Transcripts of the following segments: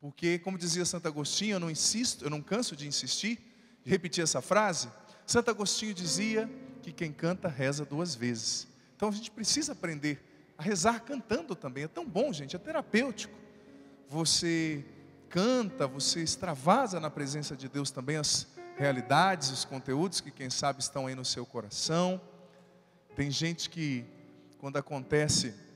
Porque, como dizia Santo Agostinho, eu não canso de insistir, de repetir essa frase. Santo Agostinho dizia que quem canta reza 2 vezes. Então a gente precisa aprender a rezar cantando também. É tão bom, gente, é terapêutico. Você canta, você extravasa na presença de Deus também as realidades, os conteúdos que quem sabe estão aí no seu coração. Tem gente que, quando acontece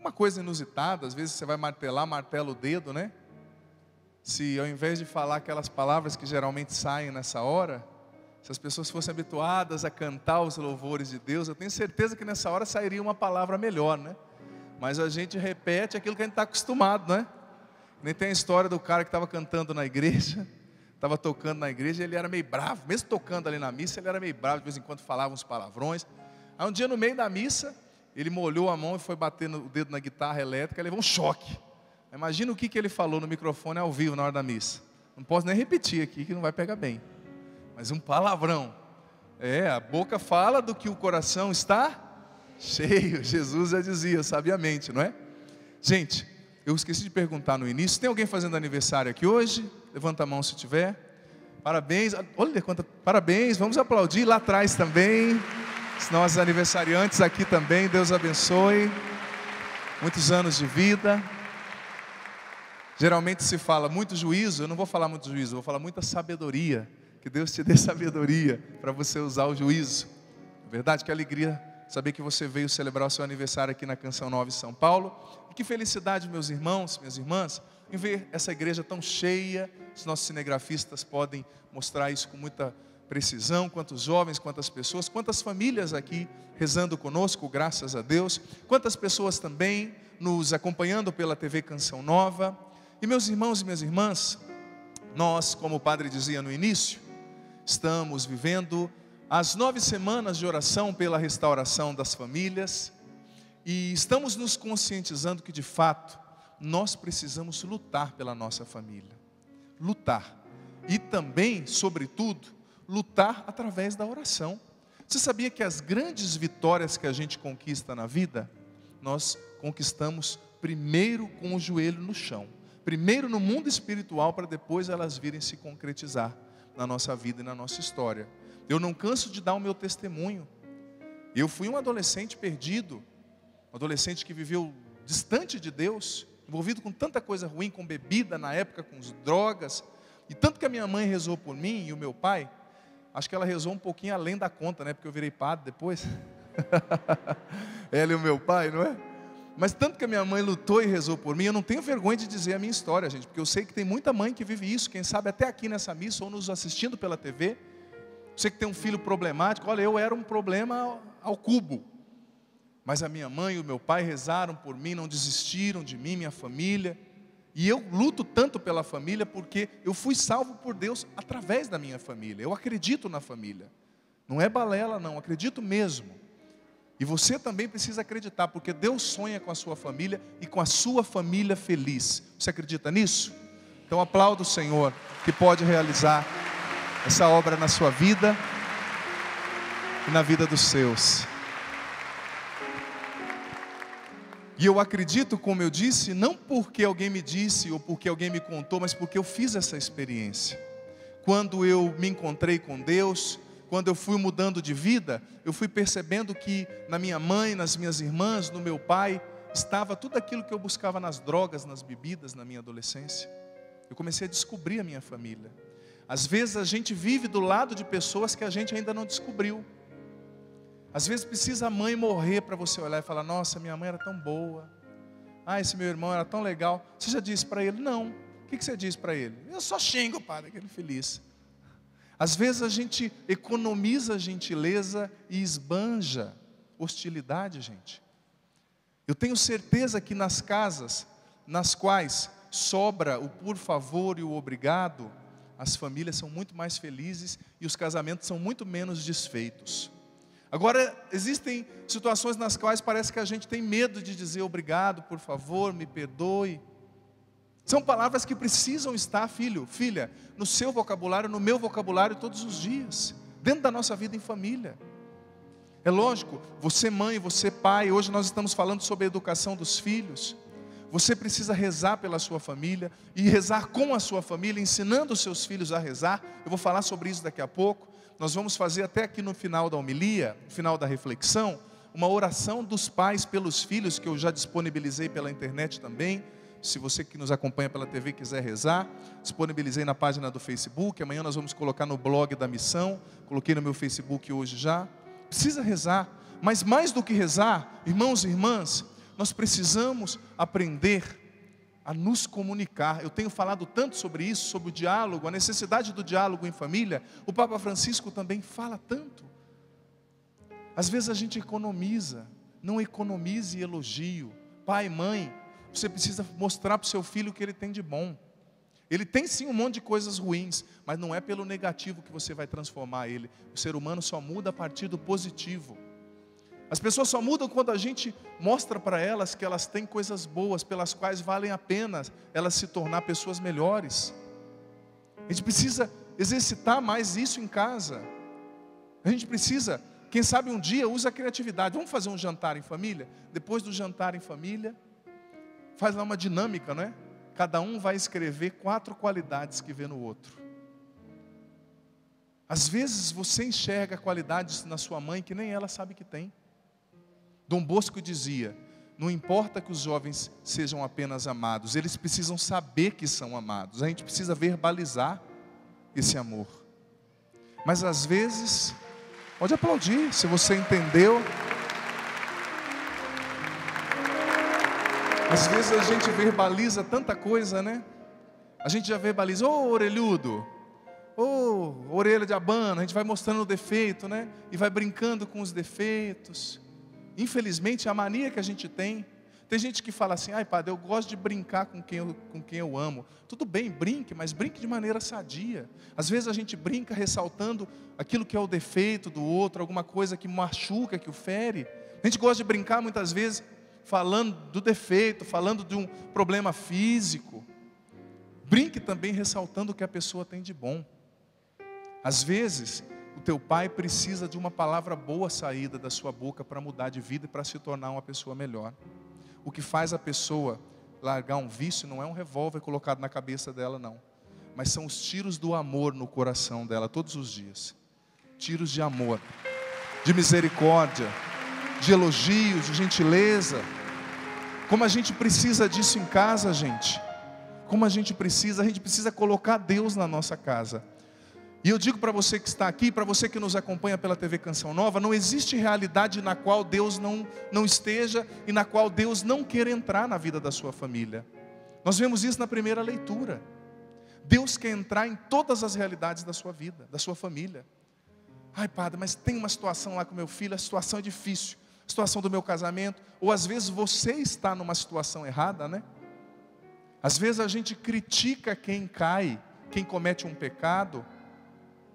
uma coisa inusitada, às vezes você vai martela o dedo, né? Se ao invés de falar aquelas palavras que geralmente saem nessa hora, se as pessoas fossem habituadas a cantar os louvores de Deus, eu tenho certeza que nessa hora sairia uma palavra melhor, né? Mas a gente repete aquilo que a gente está acostumado, né? Nem tem a história do cara que estava cantando na igreja, estava tocando na igreja, e ele era meio bravo, mesmo tocando ali na missa, ele era meio bravo, de vez em quando falava uns palavrões. Aí um dia no meio da missa, ele molhou a mão e foi bater o dedo na guitarra elétrica, levou um choque. Imagina o que ele falou no microfone ao vivo na hora da missa. Não posso nem repetir aqui, que não vai pegar bem. Mas um palavrão. A boca fala do que o coração está cheio. Jesus já dizia sabiamente, não é? Gente, eu esqueci de perguntar no início. Tem alguém fazendo aniversário aqui hoje? Levanta a mão se tiver. Parabéns. Olha quanta parabéns. Vamos aplaudir lá atrás também. Os nossos aniversariantes aqui também. Deus abençoe. Muitos anos de vida. Geralmente se fala muito juízo. Eu não vou falar muito juízo, vou falar muita sabedoria. Que Deus te dê sabedoria para você usar o juízo. É verdade, que alegria saber que você veio celebrar o seu aniversário aqui na Canção Nova em São Paulo. E que felicidade, meus irmãos, minhas irmãs, em ver essa igreja tão cheia. Os nossos cinegrafistas podem mostrar isso com muita precisão. Quantos jovens, quantas pessoas, quantas famílias aqui rezando conosco, graças a Deus. Quantas pessoas também nos acompanhando pela TV Canção Nova. E meus irmãos e minhas irmãs, nós, como o padre dizia no início, estamos vivendo as 9 semanas de oração pela restauração das famílias. E estamos nos conscientizando que de fato, nós precisamos lutar pela nossa família. Lutar. E também, sobretudo, lutar através da oração. Você sabia que as grandes vitórias que a gente conquista na vida, nós conquistamos primeiro com o joelho no chão. Primeiro no mundo espiritual, para depois elas virem se concretizar na nossa vida e na nossa história. Eu não canso de dar o meu testemunho. Eu fui um adolescente perdido, um adolescente que viveu distante de Deus, envolvido com tanta coisa ruim, com bebida na época, com drogas. E tanto que a minha mãe rezou por mim e o meu pai, acho que ela rezou um pouquinho além da conta, né? Porque eu virei padre depois. Ela e o meu pai, não é? Mas tanto que a minha mãe lutou e rezou por mim, eu não tenho vergonha de dizer a minha história, gente, porque eu sei que tem muita mãe que vive isso, quem sabe até aqui nessa missa, ou nos assistindo pela TV. Você que tem um filho problemático, olha, eu era um problema ao cubo. Mas a minha mãe e o meu pai rezaram por mim, não desistiram de mim, minha família. E eu luto tanto pela família, porque eu fui salvo por Deus através da minha família. Eu acredito na família. Não é balela não, acredito mesmo. E você também precisa acreditar, porque Deus sonha com a sua família e com a sua família feliz. Você acredita nisso? Então aplauda o Senhor, que pode realizar essa obra na sua vida e na vida dos seus. E eu acredito, como eu disse, não porque alguém me disse ou porque alguém me contou, mas porque eu fiz essa experiência. Quando eu me encontrei com Deus, quando eu fui mudando de vida, eu fui percebendo que na minha mãe, nas minhas irmãs, no meu pai, estava tudo aquilo que eu buscava nas drogas, nas bebidas, na minha adolescência. Eu comecei a descobrir a minha família. Às vezes a gente vive do lado de pessoas que a gente ainda não descobriu. Às vezes precisa a mãe morrer para você olhar e falar, nossa, minha mãe era tão boa. Ah, esse meu irmão era tão legal. Você já disse para ele? Não. O que você diz para ele? Eu só xingo, padre, aquele feliz. Às vezes a gente economiza gentileza e esbanja hostilidade, gente. Eu tenho certeza que nas casas nas quais sobra o por favor e o obrigado, as famílias são muito mais felizes e os casamentos são muito menos desfeitos. Agora, existem situações nas quais parece que a gente tem medo de dizer obrigado, por favor, me perdoe. São palavras que precisam estar, filho, filha, no seu vocabulário, no meu vocabulário todos os dias, dentro da nossa vida em família. É lógico, você mãe, você pai, hoje nós estamos falando sobre a educação dos filhos. Você precisa rezar pela sua família e rezar com a sua família, ensinando os seus filhos a rezar. Eu vou falar sobre isso daqui a pouco. Nós vamos fazer até aqui no final da homilia, no final da reflexão, uma oração dos pais pelos filhos, que eu já disponibilizei pela internet também. Se você que nos acompanha pela TV quiser rezar, disponibilizei na página do Facebook. Amanhã nós vamos colocar no blog da missão. Coloquei no meu Facebook hoje já. Precisa rezar, mas mais do que rezar, irmãos e irmãs, nós precisamos aprender a nos comunicar. Eu tenho falado tanto sobre isso, sobre o diálogo, a necessidade do diálogo em família. O Papa Francisco também fala tanto. Às vezes a gente economiza, não economize elogio. Pai, mãe, você precisa mostrar para o seu filho o que ele tem de bom. Ele tem sim um monte de coisas ruins, mas não é pelo negativo que você vai transformar ele. O ser humano só muda a partir do positivo. As pessoas só mudam quando a gente mostra para elas que elas têm coisas boas, pelas quais valem a pena elas se tornar pessoas melhores. A gente precisa exercitar mais isso em casa. A gente precisa, quem sabe um dia, usa a criatividade. Vamos fazer um jantar em família? Depois do jantar em família, faz lá uma dinâmica, não é? Cada um vai escrever 4 qualidades que vê no outro. Às vezes você enxerga qualidades na sua mãe que nem ela sabe que tem. Dom Bosco dizia: não importa que os jovens sejam apenas amados, eles precisam saber que são amados. A gente precisa verbalizar esse amor. Mas às vezes, pode aplaudir se você entendeu. Às vezes a gente verbaliza tanta coisa, né? A gente já verbaliza: ô orelhudo, ô orelha de abano. A gente vai mostrando o defeito, né? E vai brincando com os defeitos. Infelizmente, a mania que a gente tem gente que fala assim: ai padre, eu gosto de brincar com quem eu amo. Tudo bem, brinque, mas brinque de maneira sadia. Às vezes a gente brinca ressaltando aquilo que é o defeito do outro, alguma coisa que machuca, que o fere. A gente gosta de brincar muitas vezes falando do defeito, falando de um problema físico. Brinque também ressaltando o que a pessoa tem de bom. Às vezes o teu pai precisa de uma palavra boa saída da sua boca para mudar de vida e para se tornar uma pessoa melhor. O que faz a pessoa largar um vício não é um revólver colocado na cabeça dela, não. Mas são os tiros do amor no coração dela todos os dias. Tiros de amor, de misericórdia, de elogios, de gentileza. Como a gente precisa disso em casa, gente. Como a gente precisa colocar Deus na nossa casa. E eu digo para você que está aqui, para você que nos acompanha pela TV Canção Nova, não existe realidade na qual Deus não esteja e na qual Deus não queira entrar na vida da sua família. Nós vemos isso na primeira leitura. Deus quer entrar em todas as realidades da sua vida, da sua família. Ai padre, mas tem uma situação lá com meu filho, a situação é difícil, a situação do meu casamento. Ou às vezes você está numa situação errada, né? Às vezes a gente critica quem cai, quem comete um pecado,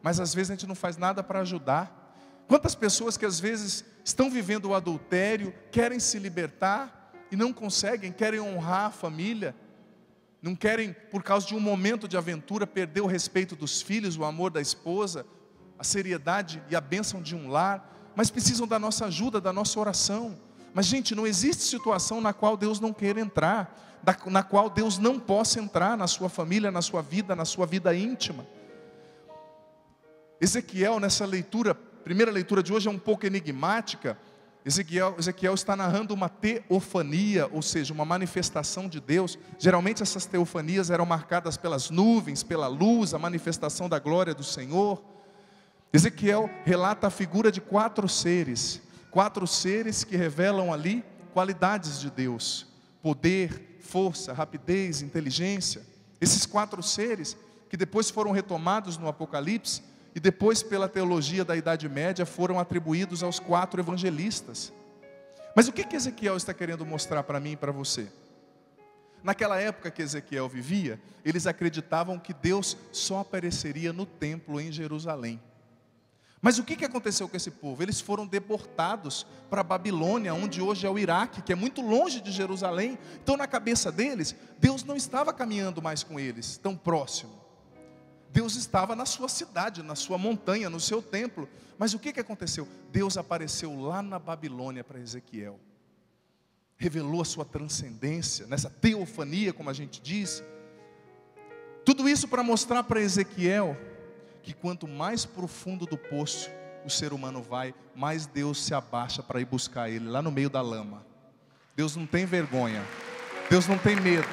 mas às vezes a gente não faz nada para ajudar. Quantas pessoas que às vezes estão vivendo o adultério, querem se libertar e não conseguem, querem honrar a família, não querem, por causa de um momento de aventura, perder o respeito dos filhos, o amor da esposa, a seriedade e a bênção de um lar, mas precisam da nossa ajuda, da nossa oração. Mas gente, não existe situação na qual Deus não queira entrar, na qual Deus não possa entrar na sua família, na sua vida íntima. Ezequiel, nessa leitura, primeira leitura de hoje é um pouco enigmática. Ezequiel está narrando uma teofania, ou seja, uma manifestação de Deus. Geralmente essas teofanias eram marcadas pelas nuvens, pela luz, a manifestação da glória do Senhor. Ezequiel relata a figura de 4 seres que revelam ali qualidades de Deus: poder, força, rapidez, inteligência. Esses 4 seres que depois foram retomados no Apocalipse e depois pela teologia da Idade Média foram atribuídos aos 4 evangelistas. Mas o que Ezequiel está querendo mostrar para mim e para você? Naquela época que Ezequiel vivia, eles acreditavam que Deus só apareceria no templo em Jerusalém. Mas o que aconteceu com esse povo? Eles foram deportados para a Babilônia, onde hoje é o Iraque, que é muito longe de Jerusalém. Então na cabeça deles, Deus não estava caminhando mais com eles, tão próximo. Deus estava na sua cidade, na sua montanha, no seu templo. Mas o que aconteceu? Deus apareceu lá na Babilônia para Ezequiel. revelou a sua transcendência, nessa teofania, como a gente diz. Tudo isso para mostrar para Ezequiel que quanto mais profundo do poço o ser humano vai, mais Deus se abaixa para ir buscar ele, lá no meio da lama. Deus não tem vergonha, Deus não tem medo.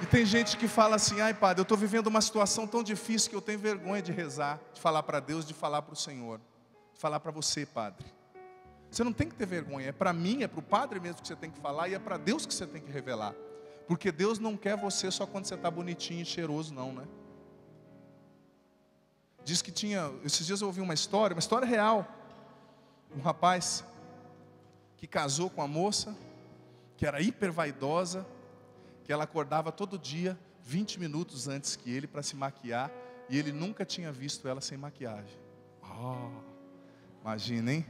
E tem gente que fala assim: ai padre, eu estou vivendo uma situação tão difícil que eu tenho vergonha de rezar, de falar para Deus, de falar para o Senhor, de falar para você, padre. Você não tem que ter vergonha, é para mim, é para o padre mesmo que você tem que falar, e é para Deus que você tem que revelar. Porque Deus não quer você só quando você está bonitinho e cheiroso, não, né? Diz que tinha, esses dias eu ouvi uma história real. Um rapaz que casou com uma moça, que era hiper vaidosa, que ela acordava todo dia, 20 minutos antes que ele, para se maquiar, e ele nunca tinha visto ela sem maquiagem. Imagina, hein?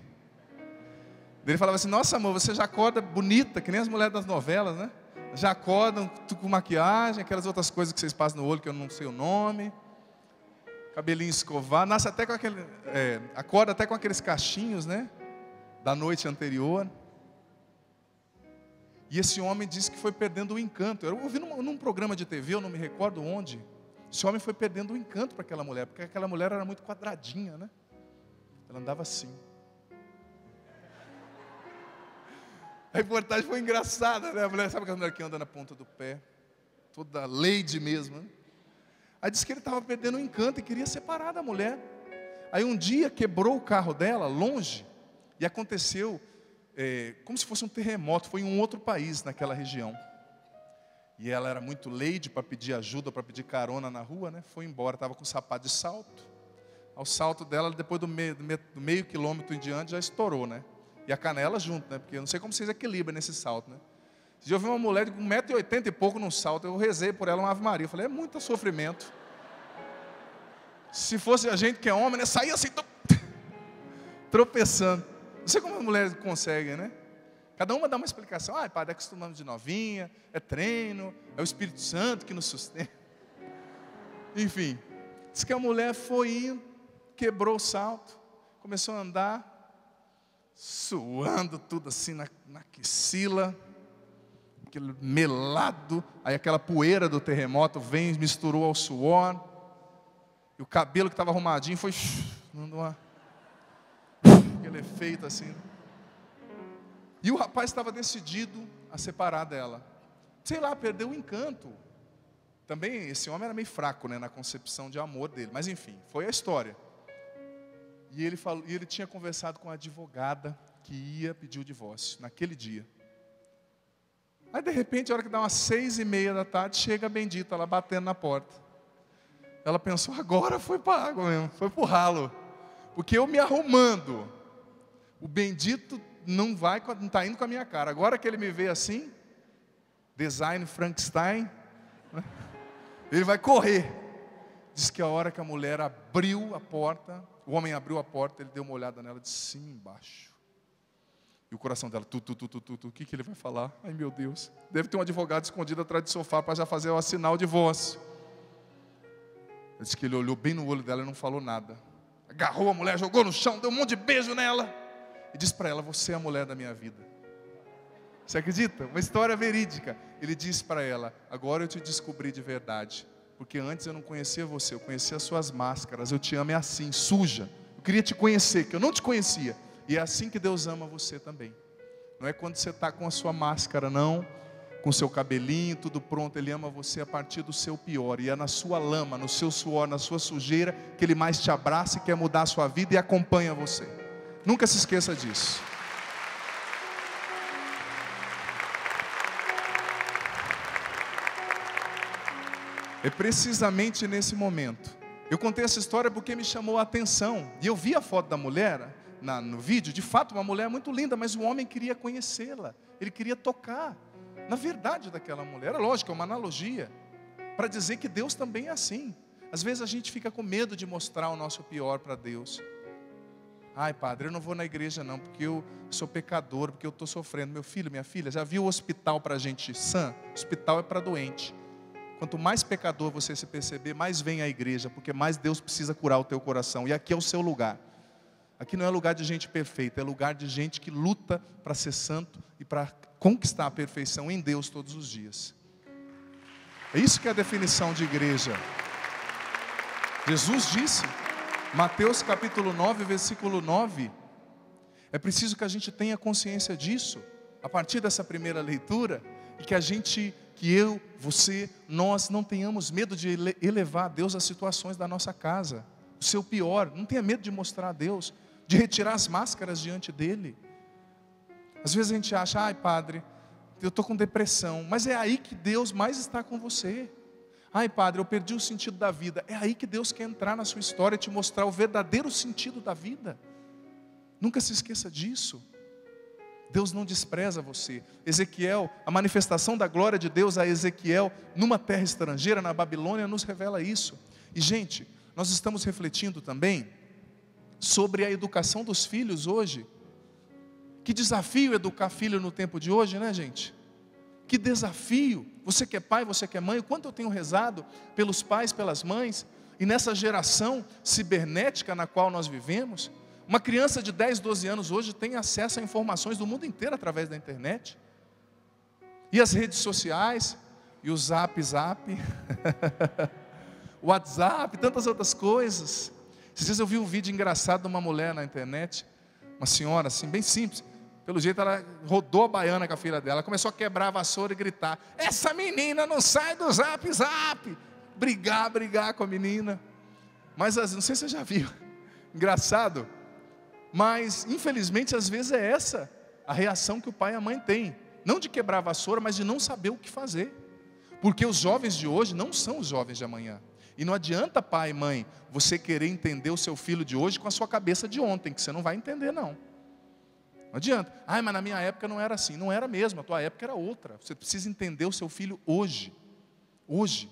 Ele falava assim: nossa amor, você já acorda bonita, que nem as mulheres das novelas, né? Já acordam com maquiagem, aquelas outras coisas que vocês passam no olho que eu não sei o nome. Cabelinho escovado, nasce até com aquele, acorda até com aqueles cachinhos, né? Da noite anterior. E esse homem disse que foi perdendo o encanto. Eu ouvi num programa de TV, eu não me recordo onde. Esse homem foi perdendo o encanto para aquela mulher, porque aquela mulher era muito quadradinha, né? Ela andava assim. A reportagem foi engraçada, né? A mulher, sabe aquela mulher que anda na ponta do pé? Toda lady mesmo, né? Aí disse que ele estava perdendo o encanto e queria separar da mulher. Aí um dia quebrou o carro dela, longe, e aconteceu como se fosse um terremoto, foi em um outro país naquela região. E ela era muito lady para pedir ajuda, para pedir carona na rua, né? Foi embora, estava com sapato de salto. Ao salto dela, depois do meio quilômetro em diante, já estourou, né? E a canela junto, né? Porque eu não sei como vocês equilibram nesse salto, né? Se eu vi uma mulher de 1,80 m e pouco num salto, eu rezei por ela uma Ave Maria. Eu falei: é muito sofrimento. Se fosse a gente que é homem, né? Saía assim, tropeçando. Não sei como as mulheres conseguem, né? Cada uma dá uma explicação. Ah, padre, é acostumando de novinha, é treino, é o Espírito Santo que nos sustenta. Enfim, diz que a mulher foi indo, quebrou o salto, começou a andar, suando tudo assim na axila, aquele melado, aí aquela poeira do terremoto vem, misturou ao suor, e o cabelo que estava arrumadinho foi dando aquele efeito assim. E o rapaz estava decidido a separar dela. Sei lá, perdeu o encanto. Também esse homem era meio fraco, né, na concepção de amor dele, mas enfim, foi a história. E ele tinha conversado com a advogada que ia pedir o divórcio naquele dia. Aí de repente, a hora que dá umas 6h30 da tarde, chega a bendita lá batendo na porta. Ela pensou: agora foi para a água mesmo, foi para o ralo. Porque eu me arrumando, o bendito não está indo com a minha cara. Agora que ele me vê assim, design Frankenstein, né? Ele vai correr. Diz que a hora que a mulher abriu a porta, o homem abriu a porta, ele deu uma olhada nela de cima e embaixo. E o coração dela, o que ele vai falar? Ai meu Deus, deve ter um advogado escondido atrás do sofá para já fazer o assinar o divórcio. Diz que ele olhou bem no olho dela e não falou nada. Agarrou a mulher, jogou no chão, deu um monte de beijo nela. E disse para ela: você é a mulher da minha vida. Você acredita? Uma história verídica. Ele disse para ela: agora eu te descobri de verdade. Porque antes eu não conhecia você, eu conhecia as suas máscaras. Eu te amo assim, suja. Eu queria te conhecer, que eu não te conhecia. E é assim que Deus ama você também. Não é quando você está com a sua máscara, não. Com o seu cabelinho, tudo pronto. Ele ama você a partir do seu pior. E é na sua lama, no seu suor, na sua sujeira, que Ele mais te abraça e quer mudar a sua vida e acompanha você. Nunca se esqueça disso. É precisamente nesse momento. Eu contei essa história porque me chamou a atenção. E eu vi a foto da mulher no vídeo. De fato, uma mulher muito linda, mas o homem queria conhecê-la. Ele queria tocar na verdade daquela mulher. É lógico, é uma analogia para dizer que Deus também é assim. Às vezes a gente fica com medo de mostrar o nosso pior para Deus. Ai padre, eu não vou na igreja não, porque eu sou pecador, porque eu estou sofrendo. Meu filho, minha filha, já viu o hospital para gente sã? Hospital é para doente. Quanto mais pecador você se perceber, mais vem à igreja, porque mais Deus precisa curar o teu coração. E aqui é o seu lugar. Aqui não é lugar de gente perfeita, é lugar de gente que luta para ser santo e para conquistar a perfeição em Deus todos os dias. É isso que é a definição de igreja. Jesus disse, Mateus capítulo 9, versículo 9, é preciso que a gente tenha consciência disso, a partir dessa primeira leitura, e que eu, você, nós não tenhamos medo de elevar a Deus às situações da nossa casa, o seu pior, não tenha medo de mostrar a Deus, de retirar as máscaras diante dele. Às vezes a gente acha, ai padre, eu estou com depressão, mas é aí que Deus mais está com você. Ai padre, eu perdi o sentido da vida. É aí que Deus quer entrar na sua história e te mostrar o verdadeiro sentido da vida. Nunca se esqueça disso. Deus não despreza você. Ezequiel, a manifestação da glória de Deus a Ezequiel numa terra estrangeira, na Babilônia, nos revela isso. E gente, nós estamos refletindo também sobre a educação dos filhos hoje. Que desafio educar filho no tempo de hoje, né, gente? Que desafio. Você que é pai, você que é mãe, o quanto eu tenho rezado pelos pais, pelas mães, e nessa geração cibernética na qual nós vivemos. Uma criança de 10, 12 anos hoje tem acesso a informações do mundo inteiro através da internet. E as redes sociais, e o Zap, o WhatsApp, tantas outras coisas. Esses dias eu vi um vídeo engraçado de uma mulher na internet, uma senhora assim, bem simples. Pelo jeito ela rodou a baiana com a filha dela, começou a quebrar a vassoura e gritar, essa menina não sai do Zap. Brigar com a menina. Mas não sei se você já viu, engraçado. Mas infelizmente às vezes é essa a reação que o pai e a mãe têm. Não de quebrar a vassoura, mas de não saber o que fazer. Porque os jovens de hoje não são os jovens de amanhã. E não adianta, pai e mãe, você querer entender o seu filho de hoje com a sua cabeça de ontem, que você não vai entender não. Não adianta. Ai, mas na minha época não era assim. Não era mesmo, a tua época era outra. Você precisa entender o seu filho hoje. Hoje.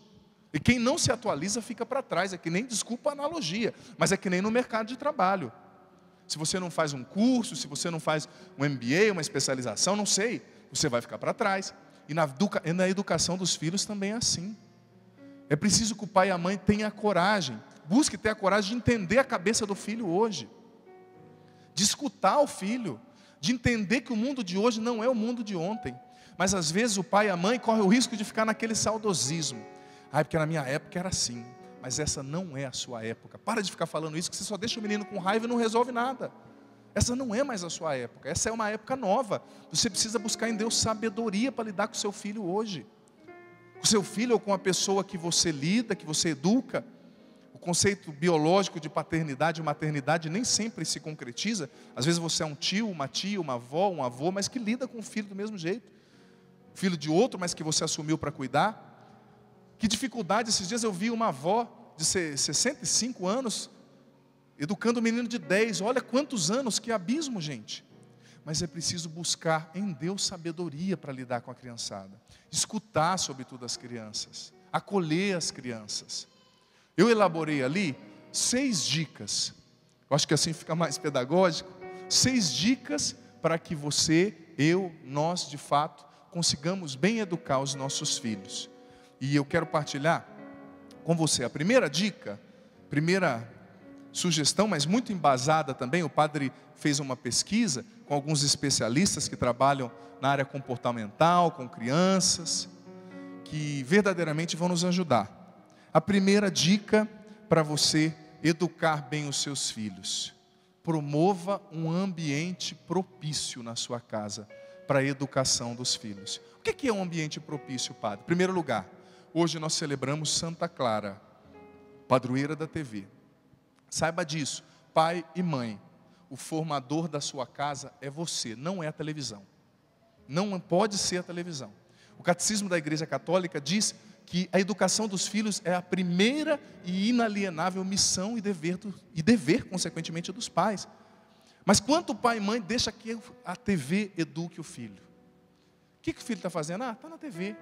E quem não se atualiza fica para trás. É que nem, desculpa a analogia, mas é que nem no mercado de trabalho. Se você não faz um curso, se você não faz um MBA, uma especialização, não sei, você vai ficar para trás. E na educação dos filhos também é assim. É preciso que o pai e a mãe tenham a coragem, busque ter a coragem de entender a cabeça do filho hoje. De escutar o filho, de entender que o mundo de hoje não é o mundo de ontem. Mas às vezes o pai e a mãe correm o risco de ficar naquele saudosismo. Ai, porque na minha época era assim. Mas essa não é a sua época. Para de ficar falando isso, que você só deixa o menino com raiva e não resolve nada. Essa não é mais a sua época. Essa é uma época nova. Você precisa buscar em Deus sabedoria para lidar com o seu filho hoje. Com o seu filho ou com a pessoa que você lida, que você educa. O conceito biológico de paternidade e maternidade nem sempre se concretiza. Às vezes você é um tio, uma tia, uma avó, um avô, mas que lida com o filho do mesmo jeito. Filho de outro, mas que você assumiu para cuidar. Que dificuldade, esses dias eu vi uma avó de 65 anos, educando um menino de 10, olha quantos anos, que abismo, gente. Mas é preciso buscar em Deus sabedoria para lidar com a criançada, escutar sobretudo as crianças, acolher as crianças. Eu elaborei ali 6 dicas, eu acho que assim fica mais pedagógico, 6 dicas para que você, eu, nós de fato, consigamos bem educar os nossos filhos. E eu quero partilhar com você a primeira dica, primeira sugestão, mas muito embasada também. O padre fez uma pesquisa com alguns especialistas que trabalham na área comportamental, com crianças, que verdadeiramente vão nos ajudar. A primeira dica para você educar bem os seus filhos: promova um ambiente propício na sua casa para a educação dos filhos. O que é um ambiente propício, padre? Em primeiro lugar, hoje nós celebramos Santa Clara, padroeira da TV. Saiba disso, pai e mãe, o formador da sua casa é você, não é a televisão. Não pode ser a televisão. O Catecismo da Igreja Católica diz que a educação dos filhos é a primeira e inalienável missão e dever, consequentemente, dos pais. Mas quanto pai e mãe deixa que a TV eduque o filho? O que o filho está fazendo? Está na TV.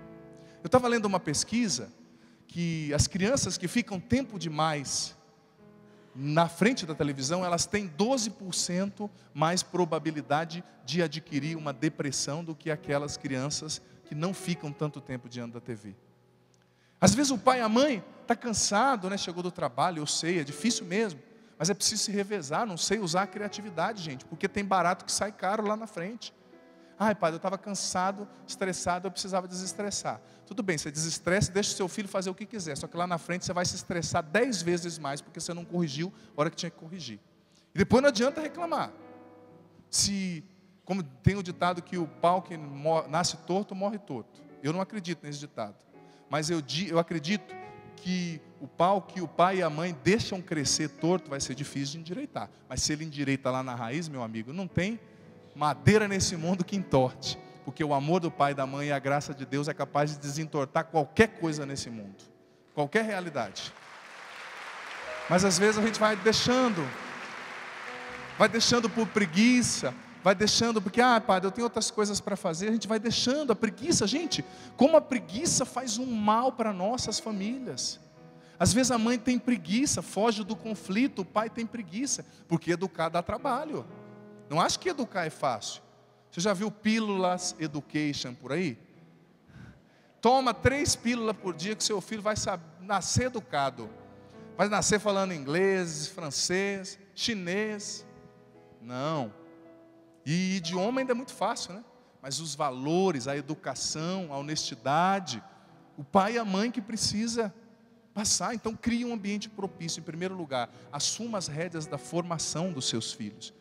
Eu estava lendo uma pesquisa que as crianças que ficam tempo demais na frente da televisão, elas têm 12% mais probabilidade de adquirir uma depressão do que aquelas crianças que não ficam tanto tempo diante da TV. Às vezes o pai e a mãe está cansado, né? Chegou do trabalho, eu sei, é difícil mesmo. Mas é preciso se revezar, não sei usar a criatividade, gente, porque tem barato que sai caro lá na frente. Ai, pai, eu estava cansado, estressado, eu precisava desestressar. Tudo bem, você desestressa, deixa o seu filho fazer o que quiser, só que lá na frente você vai se estressar 10 vezes mais, porque você não corrigiu a hora que tinha que corrigir. E depois não adianta reclamar. Como tem o ditado que o pau que nasce torto, morre torto. Eu não acredito nesse ditado. Mas eu acredito que o pau que o pai e a mãe deixam crescer torto vai ser difícil de endireitar. Mas se ele endireita lá na raiz, meu amigo, não tem madeira nesse mundo que entorte. Porque o amor do pai e da mãe e a graça de Deus é capaz de desentortar qualquer coisa nesse mundo. Qualquer realidade. Mas às vezes a gente vai deixando por preguiça, vai deixando porque, padre, eu tenho outras coisas para fazer, a gente vai deixando a preguiça, gente, como a preguiça faz um mal para nossas famílias. Às vezes a mãe tem preguiça, foge do conflito, o pai tem preguiça, porque educar dá trabalho. Não acho que educar é fácil. Você já viu pílulas education por aí? Toma 3 pílulas por dia que seu filho vai nascer educado. Vai nascer falando inglês, francês, chinês. Não. E idioma ainda é muito fácil, né? Mas os valores, a educação, a honestidade, o pai e a mãe que precisa passar. Então crie um ambiente propício. Em primeiro lugar, assuma as rédeas da formação dos seus filhos.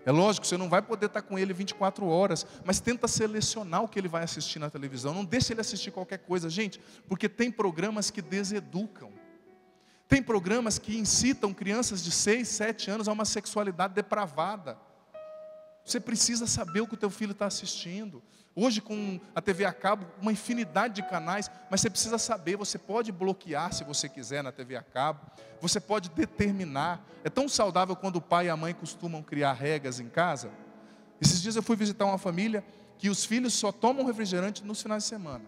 É lógico, você não vai poder estar com ele 24 horas, mas tenta selecionar o que ele vai assistir na televisão. Não deixe ele assistir qualquer coisa, gente, porque tem programas que deseducam. Tem programas que incitam crianças de 6, 7 anos a uma sexualidade depravada. Você precisa saber o que o teu filho está assistindo. Hoje com a TV a cabo, uma infinidade de canais, mas você precisa saber, você pode bloquear se você quiser na TV a cabo, você pode determinar. É tão saudável quando o pai e a mãe costumam criar regras em casa. Esses dias eu fui visitar uma família que os filhos só tomam refrigerante nos finais de semana.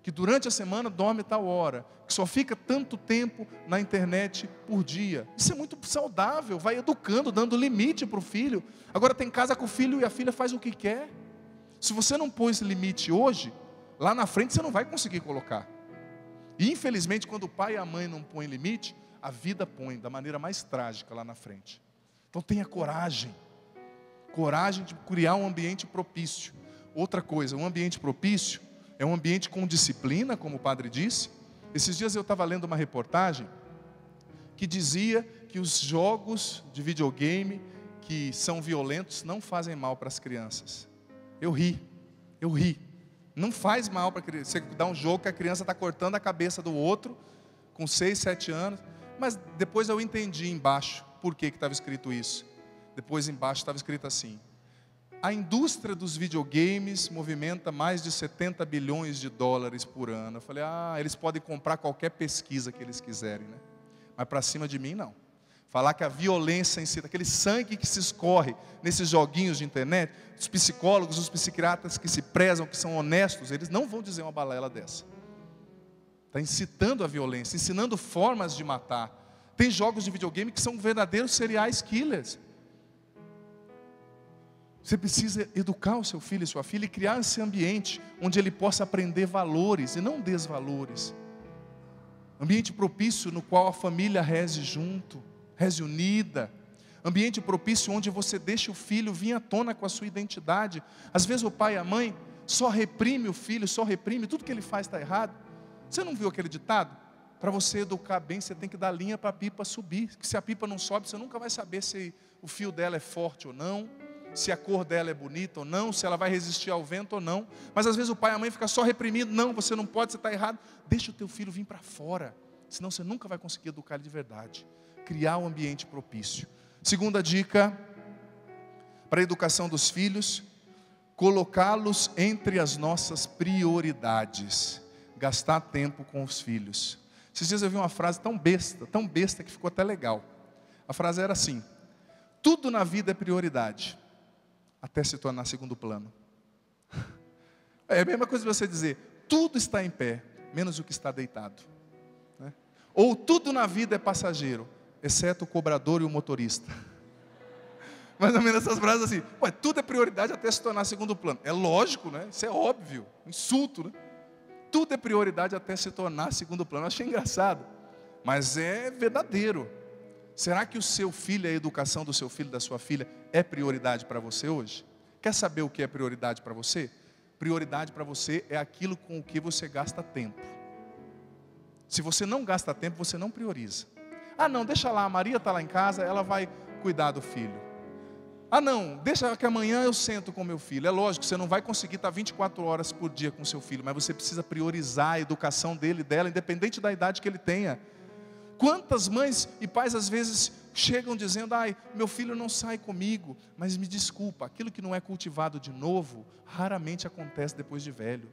Que durante a semana dorme tal hora, que só fica tanto tempo na internet por dia. Isso é muito saudável, vai educando, dando limite para o filho. Agora tem casa com o filho e a filha faz o que quer. Se você não pôs limite hoje, lá na frente você não vai conseguir colocar. E infelizmente quando o pai e a mãe não põem limite, a vida põe da maneira mais trágica lá na frente. Então tenha coragem. Coragem de criar um ambiente propício. Outra coisa, um ambiente propício é um ambiente com disciplina, como o padre disse. Esses dias eu estava lendo uma reportagem que dizia que os jogos de videogame que são violentos não fazem mal para as crianças. Eu ri. Não faz mal para a criança. Você dá um jogo que a criança está cortando a cabeça do outro, com 6, 7 anos. Mas depois eu entendi embaixo por que estava escrito isso. Depois embaixo estava escrito assim: a indústria dos videogames movimenta mais de 70 bilhões de dólares por ano. Eu falei, eles podem comprar qualquer pesquisa que eles quiserem, né? Mas para cima de mim, não. Falar que a violência em si, aquele sangue que se escorre nesses joguinhos de internet, os psicólogos, os psiquiatras que se prezam, que são honestos, eles não vão dizer uma balela dessa. Está incitando a violência, ensinando formas de matar. Tem jogos de videogame que são verdadeiros serial killers. Você precisa educar o seu filho e sua filha e criar esse ambiente onde ele possa aprender valores e não desvalores. Ambiente propício no qual a família reze junto, reze unida. Ambiente propício onde você deixa o filho vir à tona com a sua identidade. Às vezes o pai e a mãe só reprime o filho, só reprime, tudo que ele faz está errado. Você não viu aquele ditado? Para você educar bem, você tem que dar linha para a pipa subir. Que se a pipa não sobe, você nunca vai saber se o fio dela é forte ou não, se a cor dela é bonita ou não, se ela vai resistir ao vento ou não. Mas às vezes o pai e a mãe ficam só reprimindo. Não, você não pode, você está errado. Deixa o teu filho vir para fora, senão você nunca vai conseguir educar ele de verdade. Criar um ambiente propício. Segunda dica para a educação dos filhos: colocá-los entre as nossas prioridades. Gastar tempo com os filhos. Esses dias eu vi uma frase tão besta que ficou até legal. A frase era assim: tudo na vida é prioridade, até se tornar segundo plano. É a mesma coisa de você dizer, tudo está em pé, menos o que está deitado, né? Ou tudo na vida é passageiro, exceto o cobrador e o motorista. Mais ou menos essas frases assim. Tudo é prioridade até se tornar segundo plano. É lógico, né? Isso é óbvio, insulto, né? Tudo é prioridade até se tornar segundo plano. Eu achei engraçado, mas é verdadeiro. Será que o seu filho, a educação do seu filho, da sua filha, é prioridade para você hoje? Quer saber o que é prioridade para você? Prioridade para você é aquilo com o que você gasta tempo. Se você não gasta tempo, você não prioriza. Ah não, deixa lá, a Maria está lá em casa, ela vai cuidar do filho. Ah não, deixa que amanhã eu sento com meu filho. É lógico, você não vai conseguir estar 24 horas por dia com seu filho, mas você precisa priorizar a educação dele e dela, independente da idade que ele tenha. Quantas mães e pais às vezes chegam dizendo: ai, meu filho não sai comigo. Mas me desculpa, aquilo que não é cultivado de novo, raramente acontece depois de velho.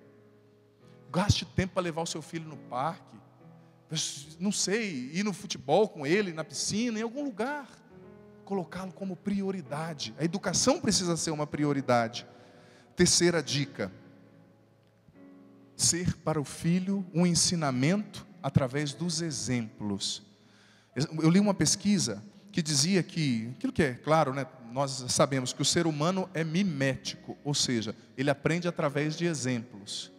Gaste tempo para levar o seu filho no parque, não sei, ir no futebol com ele, na piscina, em algum lugar. Colocá-lo como prioridade. A educação precisa ser uma prioridade. Terceira dica: ser para o filho um ensinamento através dos exemplos. Eu li uma pesquisa que dizia que, aquilo que é claro, né, nós sabemos que o ser humano é mimético, ou seja, ele aprende através de exemplos.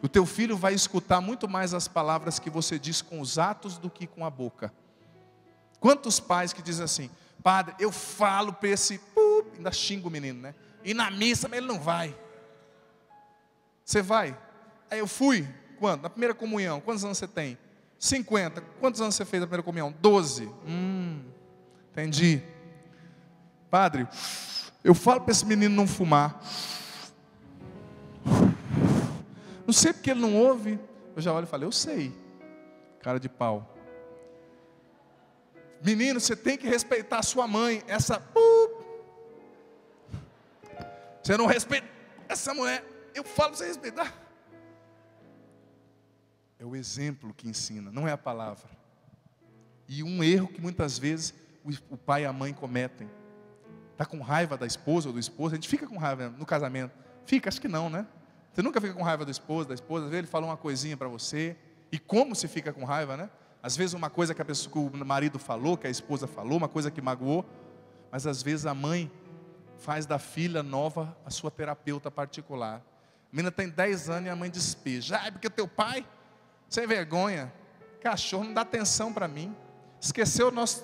O teu filho vai escutar muito mais as palavras que você diz com os atos do que com a boca. Quantos pais que dizem assim: padre, eu falo para esse, ainda xinga o menino, né? E na missa, mas ele não vai. Você vai? Aí eu fui. Quando? Na primeira comunhão. Quantos anos você tem? 50. Quantos anos você fez na primeira comunhão? 12. Entendi. Padre, eu falo para esse menino não fumar. Não sei porque ele não ouve. Eu já olho e falo: eu sei. Cara de pau. Menino, você tem que respeitar a sua mãe. Essa... Você não respeita essa mulher. Eu falo para você respeitar. É o exemplo que ensina, não é a palavra. E um erro que muitas vezes o pai e a mãe cometem. Está com raiva da esposa ou do esposo. A gente fica com raiva no casamento. Fica, acho que não, né? Você nunca fica com raiva do esposo, da esposa. Às vezes ele fala uma coisinha para você. E como se fica com raiva, né? Às vezes uma coisa que o marido falou, que a esposa falou, uma coisa que magoou. Mas às vezes a mãe faz da filha nova a sua terapeuta particular. A menina tem 10 anos e a mãe despeja. Ah, porque teu pai, sem vergonha, cachorro, não dá atenção para mim. Esqueceu o nosso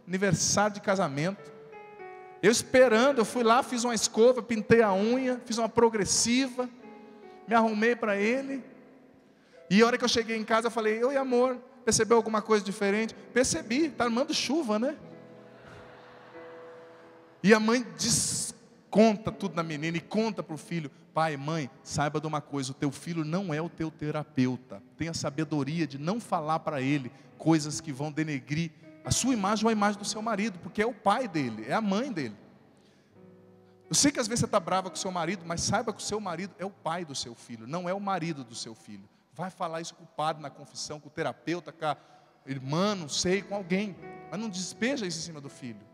aniversário de casamento. Eu esperando, eu fui lá, fiz uma escova, pintei a unha, fiz uma progressiva, me arrumei para ele. E a hora que eu cheguei em casa, eu falei: oi amor, percebeu alguma coisa diferente? Percebi, está armando chuva, né? E a mãe desconta tudo na menina e conta para o filho: pai, mãe, saiba de uma coisa, o teu filho não é o teu terapeuta. Tenha sabedoria de não falar para ele coisas que vão denegrir a sua imagem ou a imagem do seu marido, porque é o pai dele, é a mãe dele. Eu sei que às vezes você está brava com o seu marido, mas saiba que o seu marido é o pai do seu filho, não é o marido do seu filho. Vai falar isso com o padre na confissão, com o terapeuta, com a irmã, não sei, com alguém. Mas não despeja isso em cima do filho.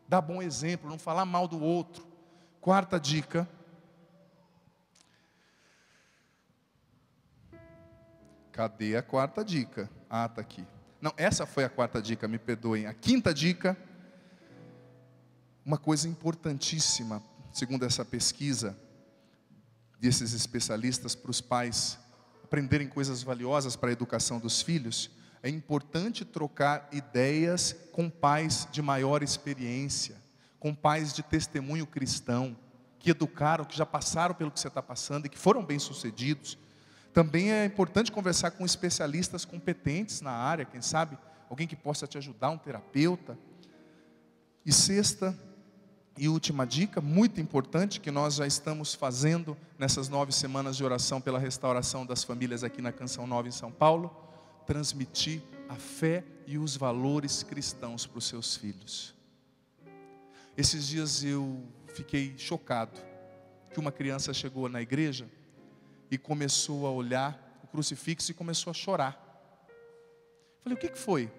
Dá bom exemplo, não falar mal do outro. Quarta dica. Cadê a quarta dica? Ah, está aqui. Não, essa foi a quarta dica, me perdoem. A quinta dica, uma coisa importantíssima, segundo essa pesquisa desses especialistas, para os pais aprenderem coisas valiosas para a educação dos filhos, é importante trocar ideias com pais de maior experiência, com pais de testemunho cristão, que educaram, que já passaram pelo que você está passando e que foram bem-sucedidos. Também é importante conversar com especialistas competentes na área, quem sabe, alguém que possa te ajudar, um terapeuta. E sexta e última dica, muito importante, que nós já estamos fazendo nessas 9 semanas de oração pela restauração das famílias aqui na Canção Nova em São Paulo: transmitir a fé e os valores cristãos para os seus filhos. Esses dias eu fiquei chocado, que uma criança chegou na igreja e começou a olhar o crucifixo e começou a chorar. Falei: o que foi?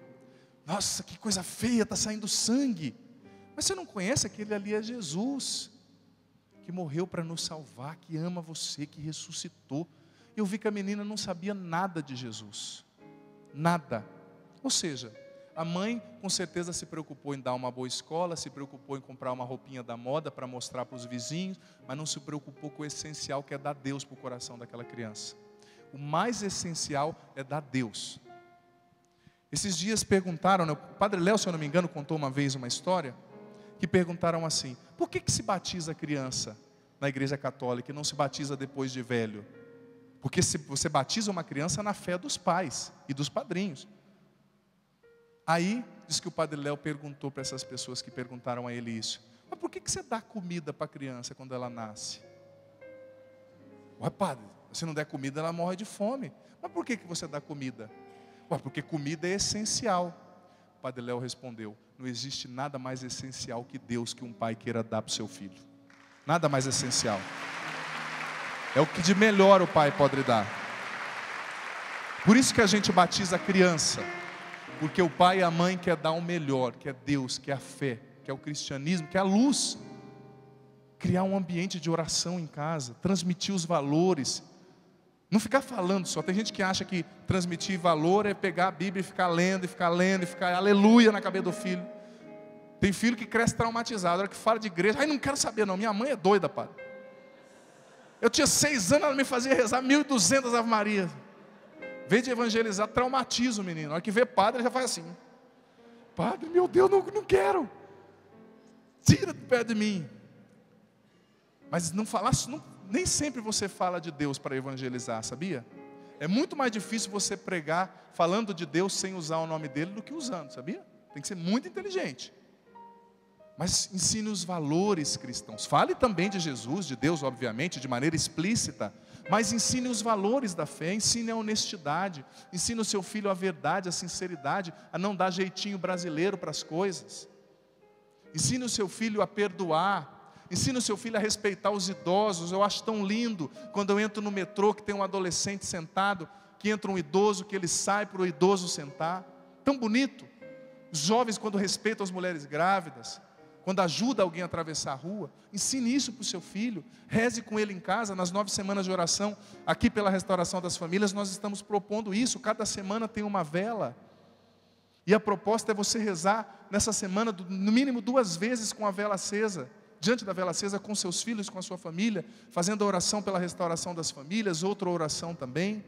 Nossa, que coisa feia, está saindo sangue. Mas você não conhece? Aquele ali é Jesus, que morreu para nos salvar, que ama você, que ressuscitou. Eu vi que a menina não sabia nada de Jesus. Nada. Ou seja, a mãe com certeza se preocupou em dar uma boa escola, se preocupou em comprar uma roupinha da moda para mostrar para os vizinhos, mas não se preocupou com o essencial, que é dar Deus para o coração daquela criança. O mais essencial é dar Deus. Esses dias perguntaram, né, o Padre Léo, se eu não me engano, contou uma vez uma história, que perguntaram assim: por que se batiza a criança na igreja católica e não se batiza depois de velho? Porque se você batiza uma criança na fé dos pais e dos padrinhos. Aí, diz que o Padre Léo perguntou para essas pessoas que perguntaram a ele isso: mas por que você dá comida para a criança quando ela nasce? Ué, padre, se não der comida ela morre de fome. Mas por que você dá comida? Ué, porque comida é essencial. O Padre Léo respondeu: não existe nada mais essencial que Deus que um pai queira dar para o seu filho. Nada mais essencial. É o que de melhor o pai pode dar. Por isso que a gente batiza a criança. Porque o pai e a mãe quer dar o melhor, que é Deus, que é a fé, que é o cristianismo, que é a luz. Criar um ambiente de oração em casa, transmitir os valores. Não ficar falando só. Tem gente que acha que transmitir valor é pegar a Bíblia e ficar lendo, e ficar lendo, e ficar aleluia na cabeça do filho. Tem filho que cresce traumatizado, a hora que fala de igreja: ai, não quero saber não, minha mãe é doida, padre. Eu tinha 6 anos, ela me fazia rezar 1.200 Ave Maria. Vem de evangelizar, traumatiza o menino. A hora que vê padre, ele já faz assim: padre, meu Deus, não quero. Tira de perto de mim. Mas não falar, nem sempre você fala de Deus para evangelizar, sabia? É muito mais difícil você pregar falando de Deus sem usar o nome dele do que usando, sabia? Tem que ser muito inteligente. Mas ensine os valores cristãos. Fale também de Jesus, de Deus, obviamente, de maneira explícita. Mas ensine os valores da fé, ensine a honestidade. Ensine o seu filho a verdade, a sinceridade, a não dar jeitinho brasileiro para as coisas. Ensine o seu filho a perdoar. Ensine o seu filho a respeitar os idosos. Eu acho tão lindo quando eu entro no metrô que tem um adolescente sentado, que entra um idoso, que ele sai para o idoso sentar. Tão bonito. Os jovens quando respeitam as mulheres grávidas, quando ajuda alguém a atravessar a rua. Ensine isso para o seu filho. Reze com ele em casa. Nas 9 semanas de oração, aqui pela Restauração das Famílias, nós estamos propondo isso. Cada semana tem uma vela. E a proposta é você rezar nessa semana, no mínimo 2 vezes com a vela acesa. Diante da vela acesa, com seus filhos, com a sua família, fazendo a oração pela restauração das famílias, outra oração também.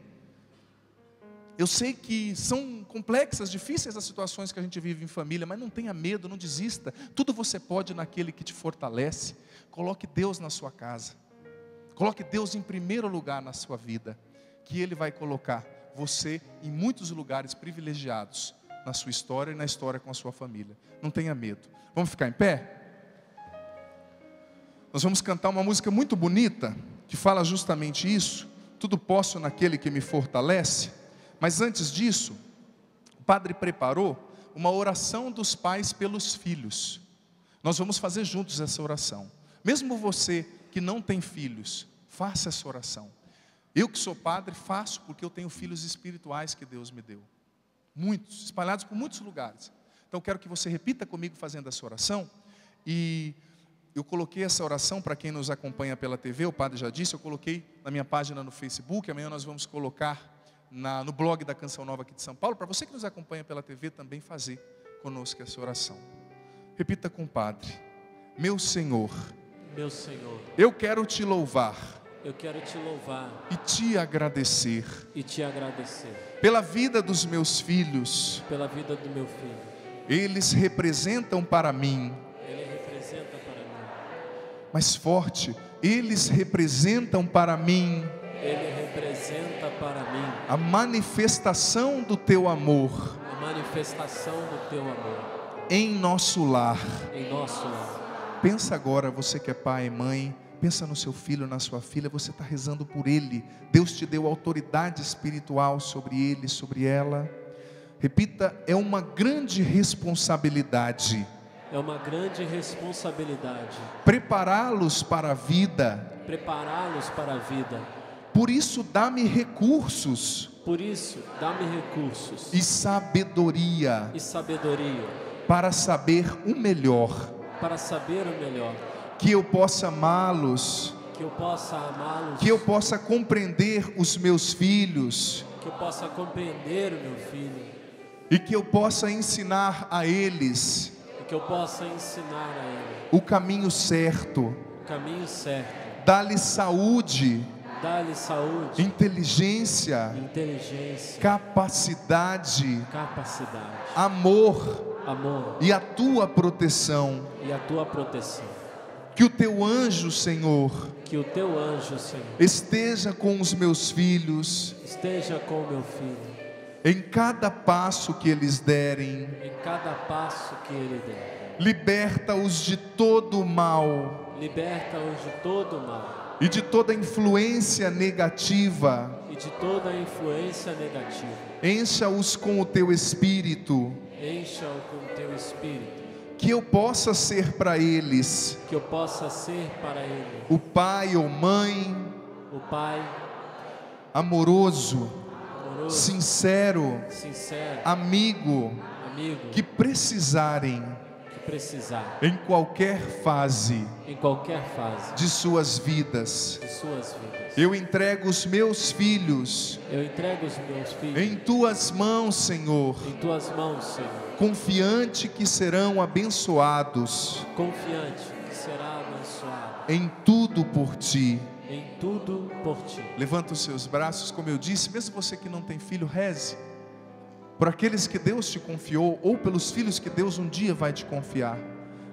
Eu sei que são complexas, difíceis as situações que a gente vive em família, mas não tenha medo, não desista. Tudo você pode naquele que te fortalece. Coloque Deus na sua casa. Coloque Deus em primeiro lugar na sua vida, que Ele vai colocar você em muitos lugares privilegiados na sua história e na história com a sua família. Não tenha medo. Vamos ficar em pé? Nós vamos cantar uma música muito bonita, que fala justamente isso. Tudo posso naquele que me fortalece. Mas antes disso, o padre preparou uma oração dos pais pelos filhos. Nós vamos fazer juntos essa oração. Mesmo você que não tem filhos, faça essa oração. Eu que sou padre, faço porque eu tenho filhos espirituais que Deus me deu. Muitos, espalhados por muitos lugares. Então eu quero que você repita comigo fazendo essa oração. E eu coloquei essa oração para quem nos acompanha pela TV, o padre já disse, eu coloquei na minha página no Facebook, amanhã nós vamos colocar no blog da Canção Nova aqui de São Paulo, para você que nos acompanha pela TV também fazer conosco essa oração. Repita com o padre: meu Senhor, eu quero te louvar, e te agradecer, pela vida dos meus filhos, eles representam para mim, mais forte, eles representam para mim, a manifestação do teu amor, em nosso lar. Pensa agora, você que é pai e mãe, pensa no seu filho, na sua filha, você está rezando por ele. Deus te deu autoridade espiritual sobre ele, sobre ela. Repita: é uma grande responsabilidade. Prepará-los para a vida. Por isso dá-me recursos. E sabedoria. Para saber o melhor. Que eu possa amá-los. Que eu possa compreender os meus filhos. E que eu possa ensinar a eles o caminho certo. Dá-lhes saúde Dá-lhe saúde, inteligência, capacidade, amor, e a tua proteção. Que o teu anjo, Senhor, esteja com os meus filhos, em cada passo que eles derem, liberta-os de todo o mal, e de toda influência negativa, encha-os com o teu Espírito, que eu possa ser para eles, o pai ou mãe, amoroso, sincero, amigo, que precisarem, em qualquer fase de suas vidas. Eu entrego os meus filhos em tuas mãos, Senhor, confiante que serão abençoados em tudo por ti. Levanta os seus braços, como eu disse. Mesmo você que não tem filho, reze por aqueles que Deus te confiou, ou pelos filhos que Deus um dia vai te confiar.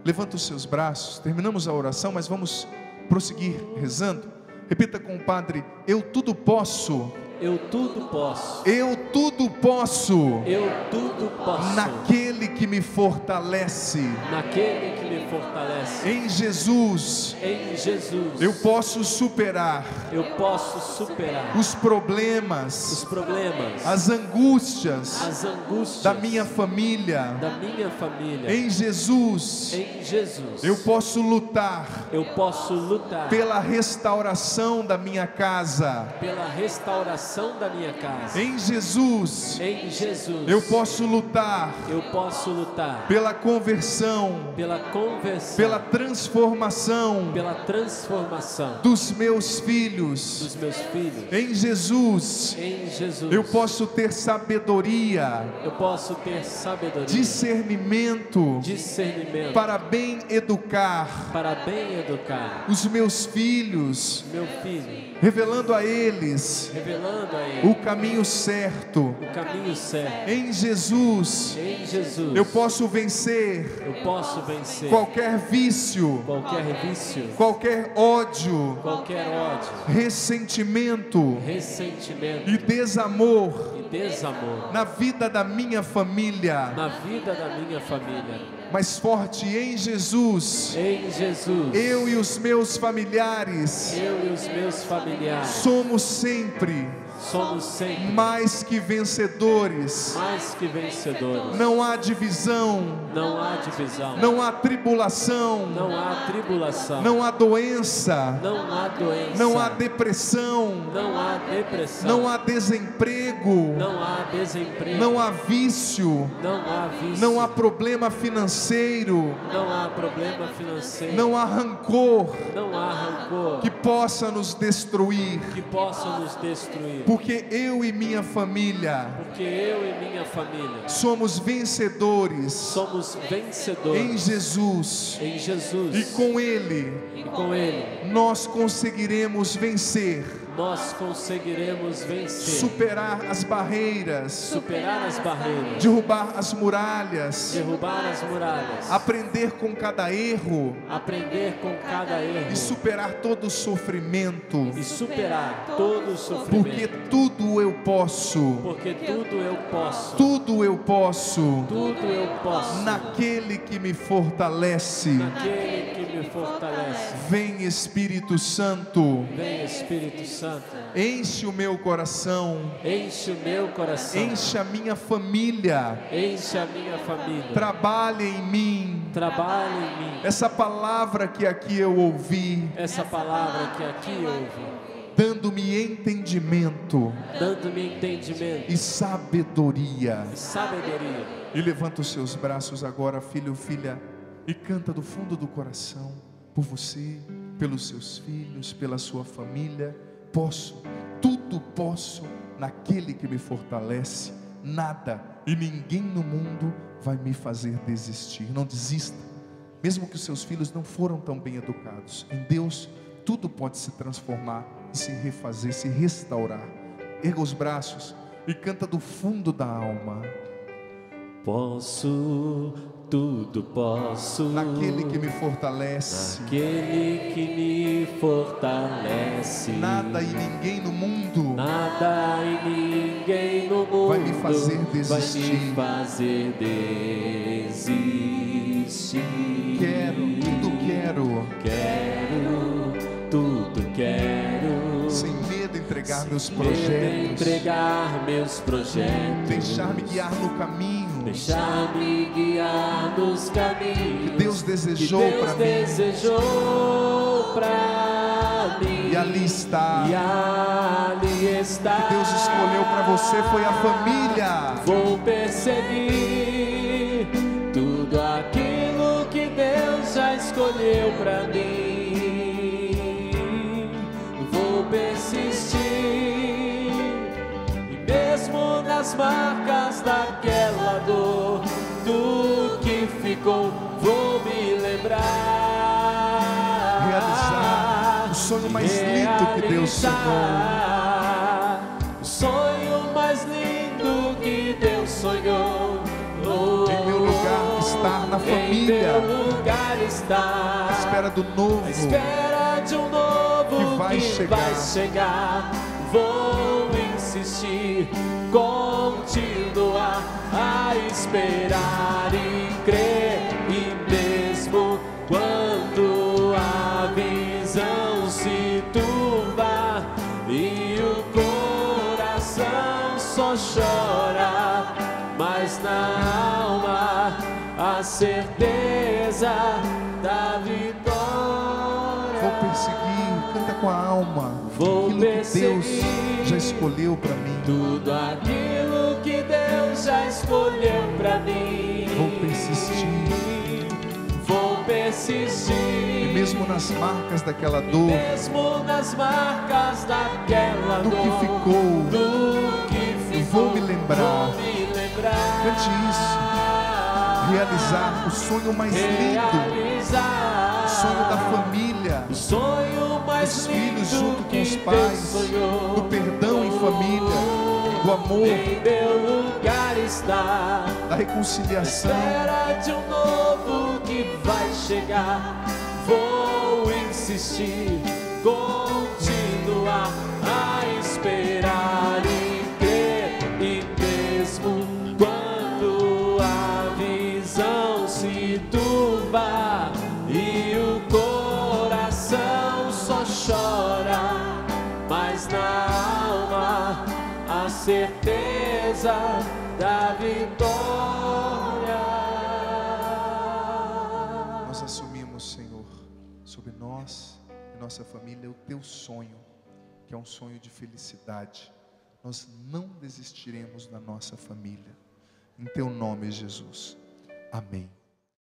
Levanta os seus braços. Terminamos a oração, mas vamos prosseguir rezando. Repita com o Padre: eu tudo posso. Eu tudo posso. Eu tudo posso. Eu tudo posso. Naquele que me fortalece. Naquele que me fortalece. Em Jesus. Em Jesus. Eu posso superar. Eu posso superar os problemas. Os problemas. As angústias. As angústias da minha família. Da minha família. Em Jesus. Em Jesus. Eu posso lutar. Eu posso lutar pela restauração da minha casa. Pela restauração da minha casa. Em Jesus. Em Jesus. Eu posso lutar. Eu posso lutar pela conversão. Pela conversão. Pela transformação. Pela transformação dos meus filhos. Dos meus filhos. Em Jesus. Em Jesus. Eu posso ter sabedoria. Eu posso ter sabedoria. Discernimento. Discernimento. Para bem educar. Para bem educar os meus filhos. Meu filho. Revelando a eles o caminho certo. O caminho certo. Em Jesus. Em Jesus. Eu posso vencer. Eu posso vencer qualquer vício. Qualquer vício. Qualquer ódio. Qualquer ódio. Ressentimento. Ressentimento. E desamor. E desamor. Na vida da minha família. Na vida da minha família. Mais forte em Jesus. Em Jesus. Eu e os meus familiares. Eu e os meus familiares. Somos sempre mais que vencedores. Mais que vencedores. Não há divisão. Não há divisão. Não há tribulação. Não há tribulação. Não há doença. Não há doença. Não há depressão. Não há depressão. Não há desemprego. Não há desemprego. Não há vício. Não há vício. Não há problema financeiro. Não há problema financeiro. Não há rancor. Não há rancor que possa nos destruir. Que possa nos destruir. Porque eu e minha família. Porque eu e minha família. Somos vencedores. Somos vencedores. Em Jesus. Em Jesus. E com Ele. E com Ele. Nós conseguiremos vencer. Nós conseguiremos vencer. Superar as barreiras. Superar as barreiras. Derrubar as muralhas. Derrubar as muralhas. Aprender com cada erro. Aprender com cada erro. E superar todo o sofrimento. E superar todo o sofrimento. Porque tudo eu posso. Porque tudo eu posso. Tudo eu posso. Tudo eu posso. Naquele que me fortalece. Naquele que me fortalece. Vem Espírito Santo. Vem Espírito Santo. Enche o meu coração. Enche o meu coração. Enche a minha família. Enche a minha família. Trabalhe em mim. Trabalhe em mim. Essa palavra que aqui eu ouvi. Essa palavra que aqui eu ouvi. Dando-me entendimento. Dando-me entendimento. E sabedoria. E sabedoria. E levanta os seus braços agora, filho, filha, e canta do fundo do coração. Por você, pelos seus filhos, pela sua família. Posso, tudo posso naquele que me fortalece. Nada e ninguém no mundo vai me fazer desistir. Não desista, mesmo que os seus filhos não foram tão bem educados. Em Deus tudo pode se transformar. se refazer, se restaurar. Erga os braços e canta do fundo da alma. Posso, tudo posso, Naquele que me fortalece. naquele que me fortalece. Nada e ninguém no mundo Nada e ninguém no mundo vai me fazer desistir. vai me fazer desistir. Tudo quero, sem medo entregar meus medo projetos, entregar meus projetos, deixar-me guiar no caminho deixar-me guiar nos caminhos que Deus desejou que Deus para mim. desejou pra mim. E ali está. E ali está. Que Deus escolheu para você foi a família. Vou perseguir tudo aquilo que Deus já escolheu pra mim. Vou persistir e mesmo nas marcas daquela dor, do que ficou, vou me lembrar. Realizar o sonho mais lindo que Deus sonhou. O sonho mais lindo que Deus sonhou. Em meu lugar estar na família. Em meu lugar estar. À espera do novo. À espera de um novo que vai chegar. Vou insistir, continuar a esperar e crer. E mesmo quando a visão se turva e o coração só chora, mas na alma a certeza da vitória. Vou perseguir, canta com a alma. Vou aquilo que perseguir Deus já escolheu para mim. Tudo aquilo que Deus já escolheu para mim. Vou persistir. Vou persistir. E mesmo nas marcas daquela dor, mesmo nas marcas daquela do dor, que ficou, do que eu ficou, vou me lembrar. vou me lembrar. Cante isso. Realizar o sonho mais lindo. Realizar O sonho da família. o sonho mais Dos lindo filhos junto com que os Deus pais. sonhou. Do perdão em família. Do amor. Em meu lugar está. Da reconciliação. Espera de um novo que vai chegar. Vou insistir, continuar a esperar e crer. E mesmo quando a visão se turva e o coração só chora, mas na alma a certeza da vitória. Nós assumimos, Senhor, sobre nós e nossa família o Teu sonho, que é um sonho de felicidade. Nós não desistiremos da nossa família. Em Teu nome, Jesus. Amém.